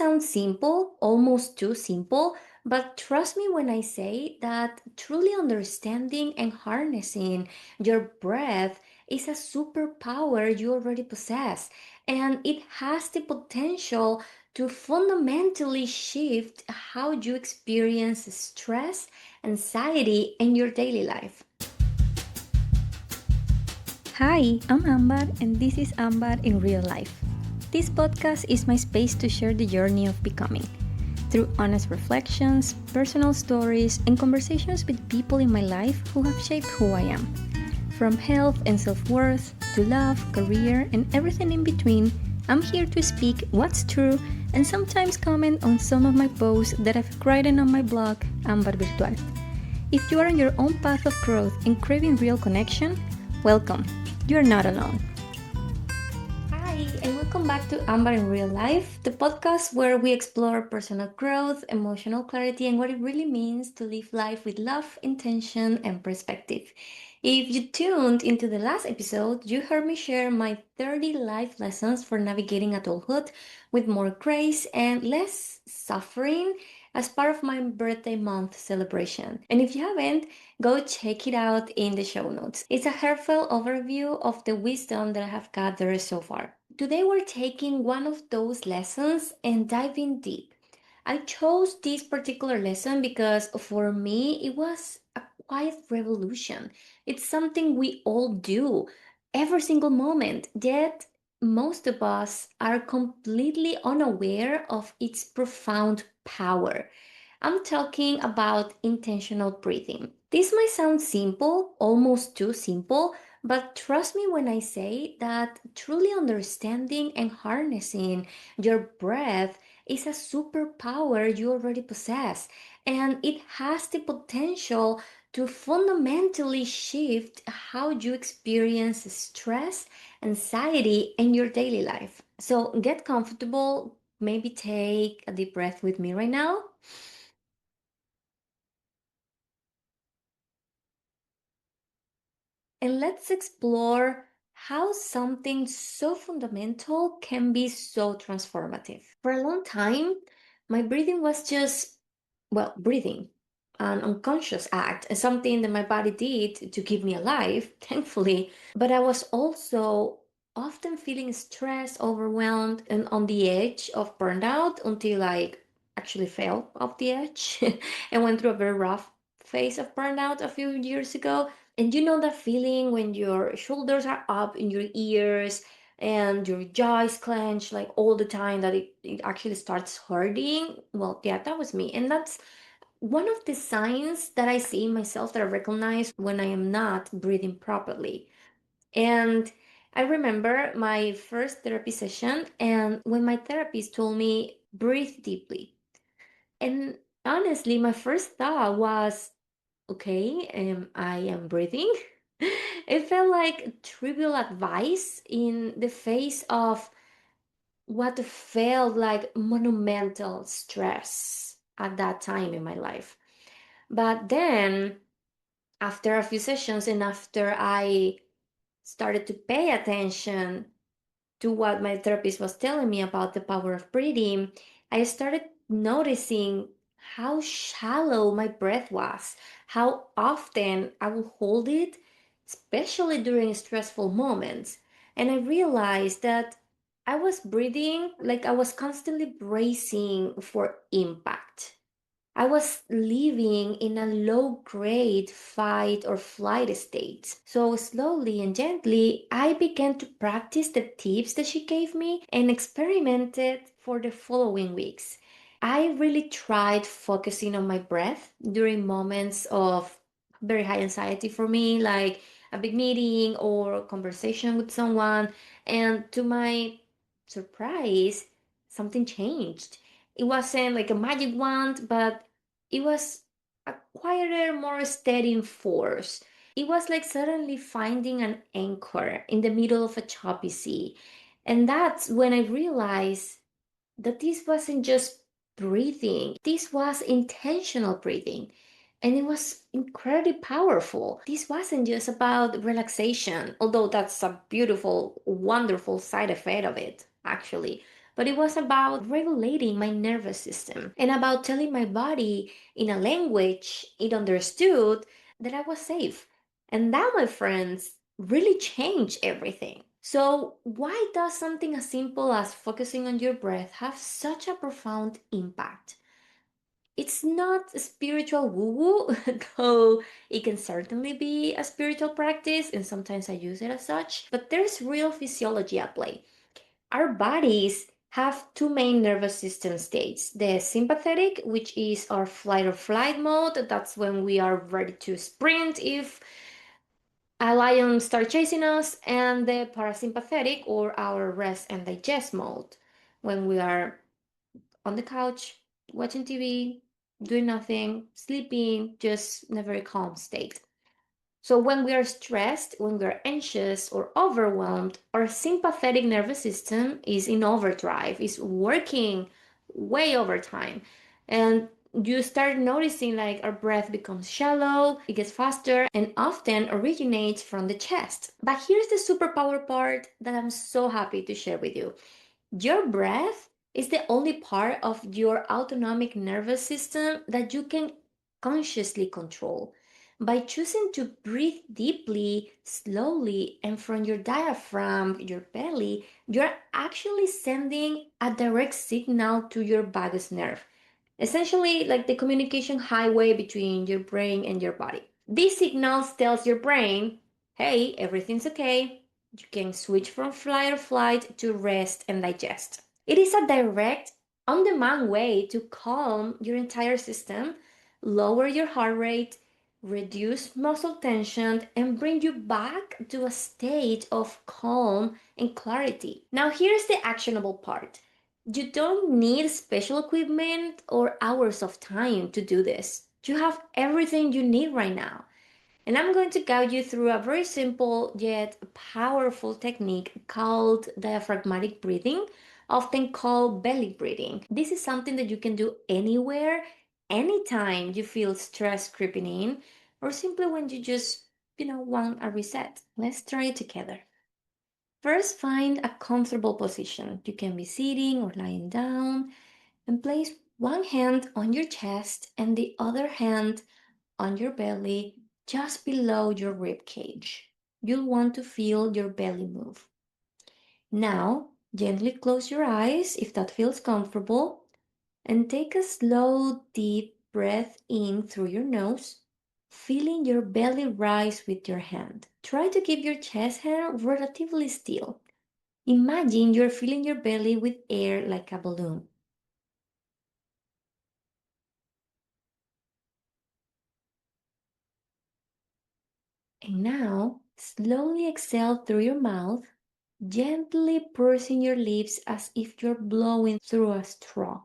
sound simple, almost too simple, but trust me when I say that truly understanding and harnessing your breath is a superpower you already possess, and it has the potential to fundamentally shift how you experience stress, anxiety, in your daily life. Hi, I'm Ambar, and this is Ambar in real life. This podcast is my space to share the journey of becoming. Through honest reflections, personal stories, and conversations with people in my life who have shaped who I am. From health and self worth to love, career, and everything in between, I'm here to speak what's true and sometimes comment on some of my posts that I've written on my blog, Ambar Virtual. If you are on your own path of growth and craving real connection, welcome. You're not alone. Hi, and welcome back to Amber in Real Life, the podcast where we explore personal growth, emotional clarity, and what it really means to live life with love, intention, and perspective. If you tuned into the last episode, you heard me share my 30 life lessons for navigating adulthood with more grace and less suffering as part of my birthday month celebration. And if you haven't, go check it out in the show notes. It's a heartfelt overview of the wisdom that I have gathered so far. Today we're taking one of those lessons and diving deep. I chose this particular lesson because for me it was a quiet revolution. It's something we all do every single moment, yet most of us are completely unaware of its profound power. I'm talking about intentional breathing. This might sound simple, almost too simple, but trust me when I say that truly understanding and harnessing your breath is a superpower you already possess, and it has the potential to fundamentally shift how you experience stress, anxiety, in your daily life. So get comfortable, maybe take a deep breath with me right now. And let's explore how something so fundamental can be so transformative. For a long time, my breathing was just, well, breathing, an unconscious act, and something that my body did to keep me alive, thankfully. But I was also often feeling stressed, overwhelmed, and on the edge of burnout until I actually fell off the edge and went through a very rough phase of burnout a few years ago. And you know that feeling when your shoulders are up in your ears and your jaw is clenched like all the time that it actually starts hurting? Well, yeah, that was me. And that's one of the signs that I see in myself that I recognize when I am not breathing properly. And I remember my first therapy session, and when my therapist told me, breathe deeply. And honestly, my first thought was, okay, I am breathing. It felt like trivial advice in the face of what felt like monumental stress at that time in my life. But then, after a few sessions and after I started to pay attention to what my therapist was telling me about the power of breathing, I started noticing how shallow my breath was, how often I would hold it, especially during stressful moments. And I realized that I was breathing like I was constantly bracing for impact. I was living in a low grade fight or flight state. So, slowly and gently, I began to practice the tips that she gave me and experimented for the following weeks. I really tried focusing on my breath during moments of very high anxiety for me, like a big meeting or conversation with someone. And to my surprise, something changed. It wasn't like a magic wand, but it was a quieter, more steady force. It was like suddenly finding an anchor in the middle of a choppy sea. And that's when I realized that this wasn't just breathing, this was intentional breathing. And it was incredibly powerful. This wasn't just about relaxation, although that's a beautiful, wonderful side effect of it, actually. but it was about regulating my nervous system and about telling my body in a language it understood that I was safe. And that, my friends, really changed everything. So, why does something as simple as focusing on your breath have such a profound impact? It's not a spiritual woo woo, though it can certainly be a spiritual practice, and sometimes I use it as such, but there's real physiology at play. Our bodies have two main nervous system states: the sympathetic, which is our flight or flight mode, that's when we are ready to sprint if a lion starts chasing us, and the parasympathetic, or our rest and digest mode, when we are on the couch, watching TV, doing nothing, sleeping, just in a very calm state. So, when we are stressed, when we are anxious or overwhelmed, our sympathetic nervous system is in overdrive, is working way overtime. And you start noticing like our breath becomes shallow, it gets faster, and often originates from the chest. But here's the superpower part that I'm so happy to share with you. Your breath is the only part of your autonomic nervous system that you can consciously control. By choosing to breathe deeply, slowly, and from your diaphragm, your belly, you're actually sending a direct signal to your vagus nerve, essentially like the communication highway between your brain and your body. This signal tells your brain, hey, everything's okay. You can switch from flight or flight to rest and digest. It is a direct, on demand way to calm your entire system, lower your heart rate, reduce muscle tension, and bring you back to a state of calm and clarity. Now, here's the actionable part. You don't need special equipment or hours of time to do this. You have everything you need right now. And I'm going to guide you through a very simple yet powerful technique called diaphragmatic breathing, often called belly breathing. This is something that you can do anywhere, anytime you feel stress creeping in, or simply when you just, want a reset. Let's try it together. First, find a comfortable position. You can be sitting or lying down, and place one hand on your chest and the other hand on your belly, just below your rib cage. You'll want to feel your belly move. Now, gently close your eyes if that feels comfortable, and take a slow, deep breath in through your nose, feeling your belly rise with your hand. Try to keep your chest hair relatively still. Imagine you're filling your belly with air like a balloon. And now, slowly exhale through your mouth, gently pursing your lips as if you're blowing through a straw.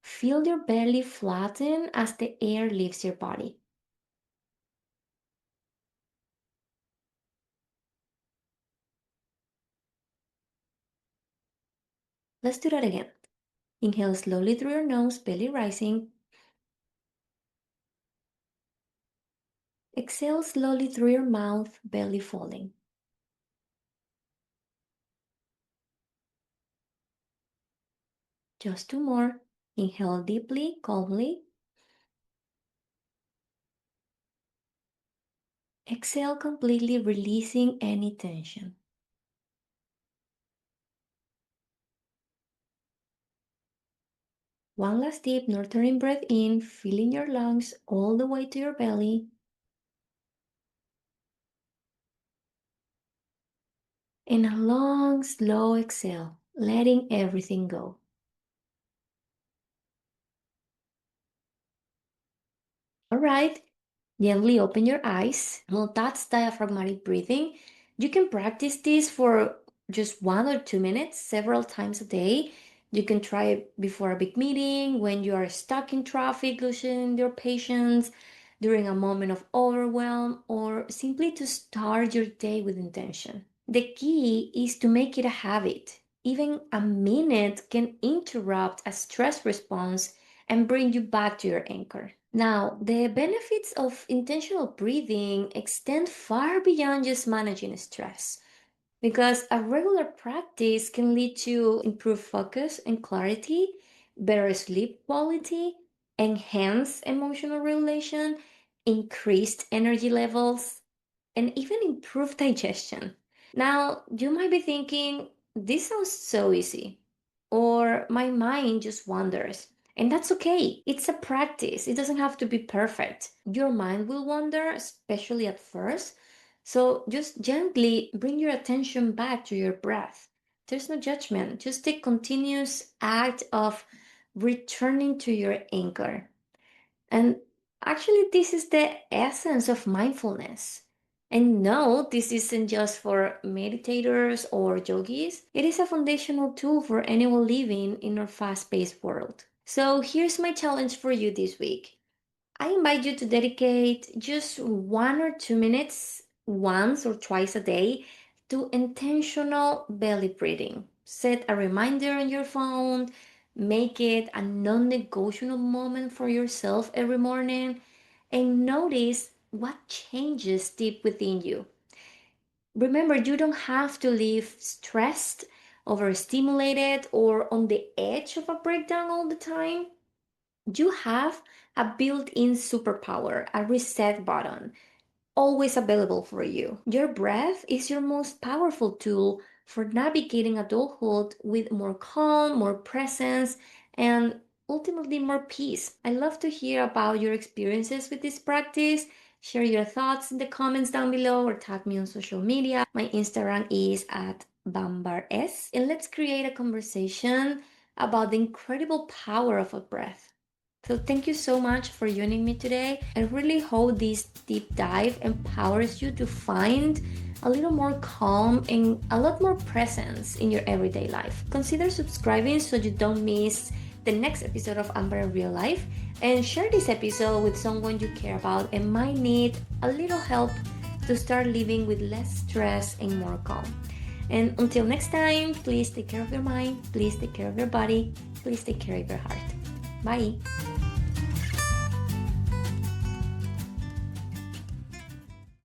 Feel your belly flatten as the air leaves your body. Let's do that again. Inhale slowly through your nose, belly rising. Exhale slowly through your mouth, belly falling. Just two more. Inhale deeply, calmly. Exhale completely, releasing any tension. One last deep nurturing breath in, filling your lungs all the way to your belly. And a long, slow exhale, letting everything go. All right, gently open your eyes. Well, that's diaphragmatic breathing. You can practice this for just 1 or 2 minutes several times a day. You can try it before a big meeting, when you are stuck in traffic, losing your patience, during a moment of overwhelm, or simply to start your day with intention. The key is to make it a habit. Even a minute can interrupt a stress response and bring you back to your anchor. Now, the benefits of intentional breathing extend far beyond just managing stress. because a regular practice can lead to improved focus and clarity, better sleep quality, enhanced emotional regulation, increased energy levels, and even improved digestion. Now, you might be thinking, this sounds so easy, or my mind just wanders. And that's okay. It's a practice. It doesn't have to be perfect. Your mind will wander, especially at first. So just gently bring your attention back to your breath. There's no judgment, just a continuous act of returning to your anchor. And actually, this is the essence of mindfulness. And no, this isn't just for meditators or yogis. It is a foundational tool for anyone living in our fast paced world. So here's my challenge for you this week. I invite you to dedicate just 1 or 2 minutes once or twice a day to intentional belly breathing. Set a reminder on your phone, make it a non negotiable moment for yourself every morning, and notice what changes deep within you. Remember, you don't have to live stressed, overstimulated, or on the edge of a breakdown all the time. You have a built in superpower, a reset button, always available for you. Your breath is your most powerful tool for navigating adulthood with more calm, more presence, and ultimately more peace. I love to hear about your experiences with this practice. Share your thoughts in the comments down below or tag me on social media. My Instagram is at BambarS. And let's create a conversation about the incredible power of a breath. So thank you so much for joining me today. I really hope this deep dive empowers you to find a little more calm and a lot more presence in your everyday life. Consider subscribing so you don't miss the next episode of Amber in Real Life, and share this episode with someone you care about and might need a little help to start living with less stress and more calm. And until next time, please take care of your mind, please take care of your body, please take care of your heart. Bye.